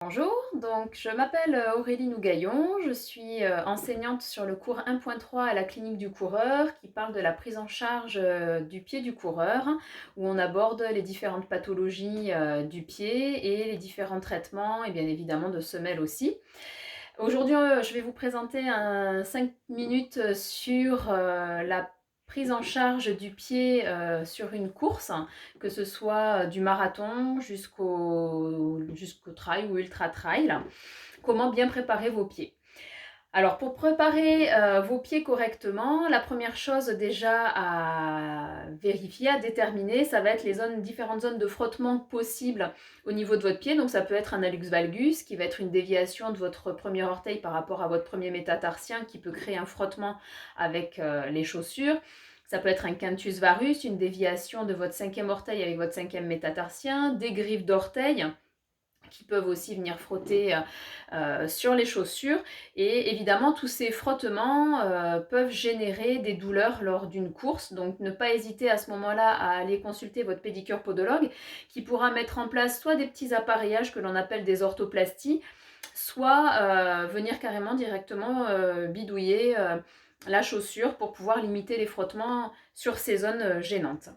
Bonjour, donc je m'appelle Aurélie Nougaillon, je suis enseignante sur le cours 1.3 à la clinique du coureur qui parle de la prise en charge du pied du coureur, où on aborde les différentes pathologies du pied et les différents traitements et bien évidemment de semelles aussi. Aujourd'hui, je vais vous présenter un 5 minutes sur la prise en charge du pied sur une course, que ce soit du marathon jusqu'au trail ou ultra trail. Comment bien préparer vos pieds. Alors pour préparer vos pieds correctement, la première chose déjà à vérifier, à déterminer, ça va être les différentes zones de frottement possibles au niveau de votre pied. Donc ça peut être un hallux valgus qui va être une déviation de votre premier orteil par rapport à votre premier métatarsien qui peut créer un frottement avec les chaussures. Ça peut être un quintus varus, une déviation de votre cinquième orteil avec votre cinquième métatarsien, des griffes d'orteil qui peuvent aussi venir frotter sur les chaussures. Et évidemment, tous ces frottements peuvent générer des douleurs lors d'une course. Donc, ne pas hésiter à ce moment-là à aller consulter votre pédicure podologue qui pourra mettre en place soit des petits appareillages que l'on appelle des orthoplasties, soit venir carrément directement bidouiller la chaussure pour pouvoir limiter les frottements sur ces zones gênantes.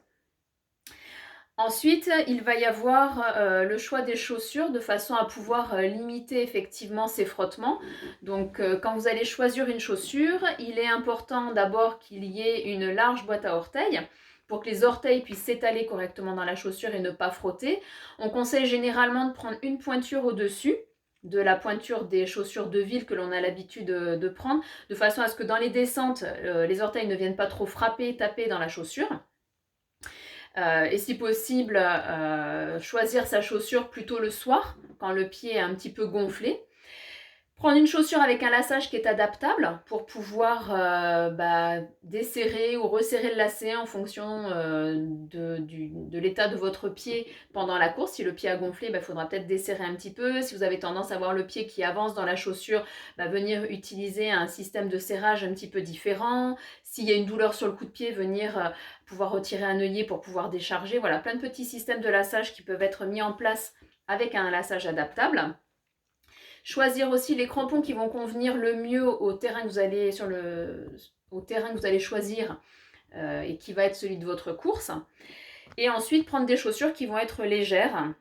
Ensuite, il va y avoir le choix des chaussures de façon à pouvoir limiter effectivement ces frottements. Donc quand vous allez choisir une chaussure, il est important d'abord qu'il y ait une large boîte à orteils pour que les orteils puissent s'étaler correctement dans la chaussure et ne pas frotter. On conseille généralement de prendre une pointure au-dessus de la pointure des chaussures de ville que l'on a l'habitude de prendre, de façon à ce que dans les descentes, les orteils ne viennent pas trop frapper, taper dans la chaussure. Et si possible, choisir sa chaussure plutôt le soir, quand le pied est un petit peu gonflé. Prendre une chaussure avec un laçage qui est adaptable pour pouvoir desserrer ou resserrer le lacet en fonction de l'état de votre pied pendant la course. Si le pied a gonflé, il faudra peut-être desserrer un petit peu. Si vous avez tendance à avoir le pied qui avance dans la chaussure, venir utiliser un système de serrage un petit peu différent. S'il y a une douleur sur le coup de pied, venir pouvoir retirer un œillet pour pouvoir décharger. Voilà, plein de petits systèmes de laçage qui peuvent être mis en place avec un laçage adaptable. Choisir aussi les crampons qui vont convenir le mieux au terrain que vous allez, au terrain que vous allez choisir et qui va être celui de votre course. Et ensuite, prendre des chaussures qui vont être légères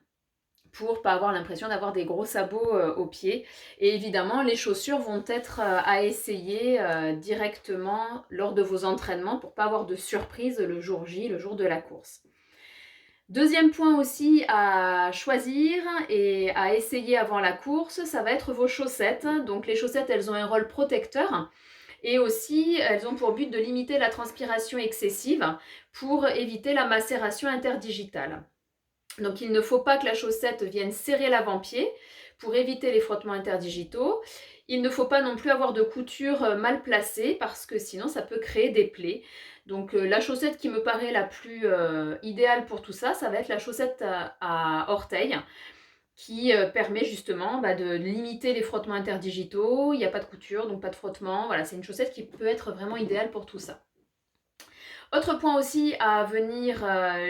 pour ne pas avoir l'impression d'avoir des gros sabots aux pieds. Et évidemment, les chaussures vont être à essayer directement lors de vos entraînements pour ne pas avoir de surprise le jour J, le jour de la course. Deuxième point aussi à choisir et à essayer avant la course, ça va être vos chaussettes. Donc les chaussettes, elles ont un rôle protecteur et aussi elles ont pour but de limiter la transpiration excessive pour éviter la macération interdigitale. Donc il ne faut pas que la chaussette vienne serrer l'avant-pied pour éviter les frottements interdigitaux. Il ne faut pas non plus avoir de couture mal placée parce que sinon ça peut créer des plaies. Donc la chaussette qui me paraît la plus idéale pour tout ça, ça va être la chaussette à orteils qui permet justement de limiter les frottements interdigitaux. Il n'y a pas de couture, donc pas de frottement. Voilà, c'est une chaussette qui peut être vraiment idéale pour tout ça. Autre point aussi à venir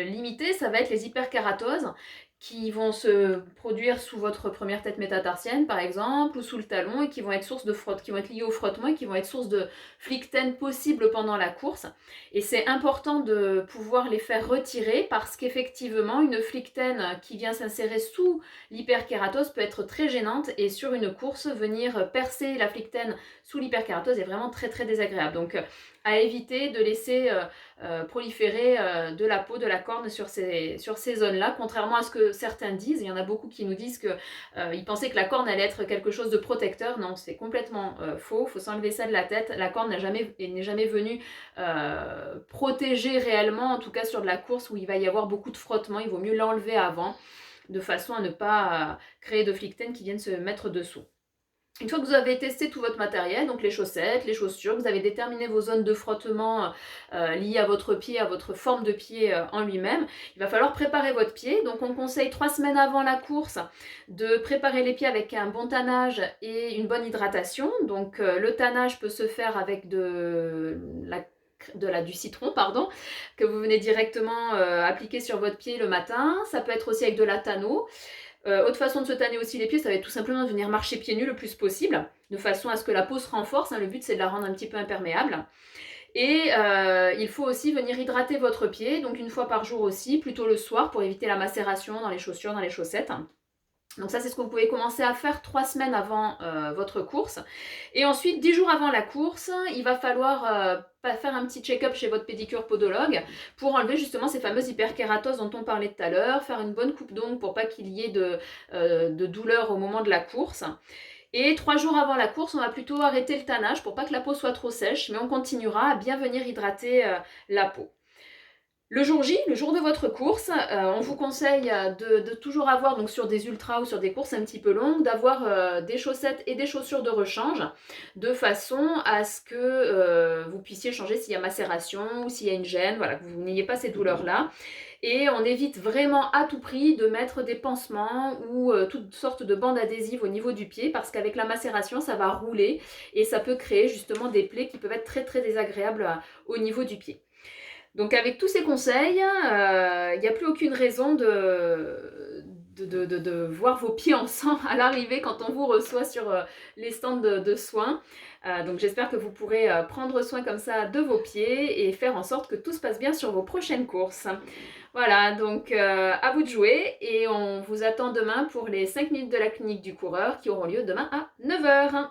limiter, ça va être les hyperkératoses qui vont se produire sous votre première tête métatarsienne par exemple ou sous le talon et qui vont être source de frotte, qui vont être liées au frottement et qui vont être source de flichten possible pendant la course. Et c'est important de pouvoir les faire retirer parce qu'effectivement une flichten qui vient s'insérer sous l'hyperkératose peut être très gênante et sur une course venir percer la flichten sous l'hyperkératose est vraiment très très désagréable. Donc à éviter de laisser proliférer de la peau, de la corne sur ces zones-là, contrairement à ce que certains disent. Il y en a beaucoup qui nous disent qu'ils pensaient que la corne allait être quelque chose de protecteur. Non, c'est complètement faux. Il faut s'enlever ça de la tête. La corne n'est jamais venue protéger réellement, en tout cas sur de la course où il va y avoir beaucoup de frottement. Il vaut mieux l'enlever avant, de façon à ne pas créer de flichten qui viennent se mettre dessous. Une fois que vous avez testé tout votre matériel, donc les chaussettes, les chaussures, vous avez déterminé vos zones de frottement liées à votre pied, à votre forme de pied en lui-même, il va falloir préparer votre pied. Donc on conseille 3 semaines avant la course de préparer les pieds avec un bon tannage et une bonne hydratation. Donc le tannage peut se faire avec du citron, que vous venez directement appliquer sur votre pied le matin. Ça peut être aussi avec de la Tano. Autre façon de se tanner aussi les pieds, ça va être tout simplement de venir marcher pieds nus le plus possible, de façon à ce que la peau se renforce, hein. Le but c'est de la rendre un petit peu imperméable. Et il faut aussi venir hydrater votre pied, donc une fois par jour aussi, plutôt le soir pour éviter la macération dans les chaussures, dans les chaussettes. Donc ça, c'est ce que vous pouvez commencer à faire 3 semaines avant votre course. Et ensuite, 10 jours avant la course, il va falloir faire un petit check-up chez votre pédicure podologue pour enlever justement ces fameuses hyperkératoses dont on parlait tout à l'heure, faire une bonne coupe d'ongles pour pas qu'il y ait de douleur au moment de la course. Et 3 jours avant la course, on va plutôt arrêter le tannage pour pas que la peau soit trop sèche, mais on continuera à bien venir hydrater la peau. Le jour J, le jour de votre course, on vous conseille de toujours avoir, donc sur des ultras ou sur des courses un petit peu longues, d'avoir des chaussettes et des chaussures de rechange, de façon à ce que vous puissiez changer s'il y a macération ou s'il y a une gêne, voilà, que vous n'ayez pas ces douleurs-là. Et on évite vraiment à tout prix de mettre des pansements ou toutes sortes de bandes adhésives au niveau du pied, parce qu'avec la macération, ça va rouler et ça peut créer justement des plaies qui peuvent être très très désagréables au niveau du pied. Donc avec tous ces conseils, il n'y a plus aucune raison de voir vos pieds en sang à l'arrivée quand on vous reçoit sur les stands de soins. Donc j'espère que vous pourrez prendre soin comme ça de vos pieds et faire en sorte que tout se passe bien sur vos prochaines courses. Voilà, donc à vous de jouer et on vous attend demain pour les 5 minutes de la clinique du coureur qui auront lieu demain à 9 h.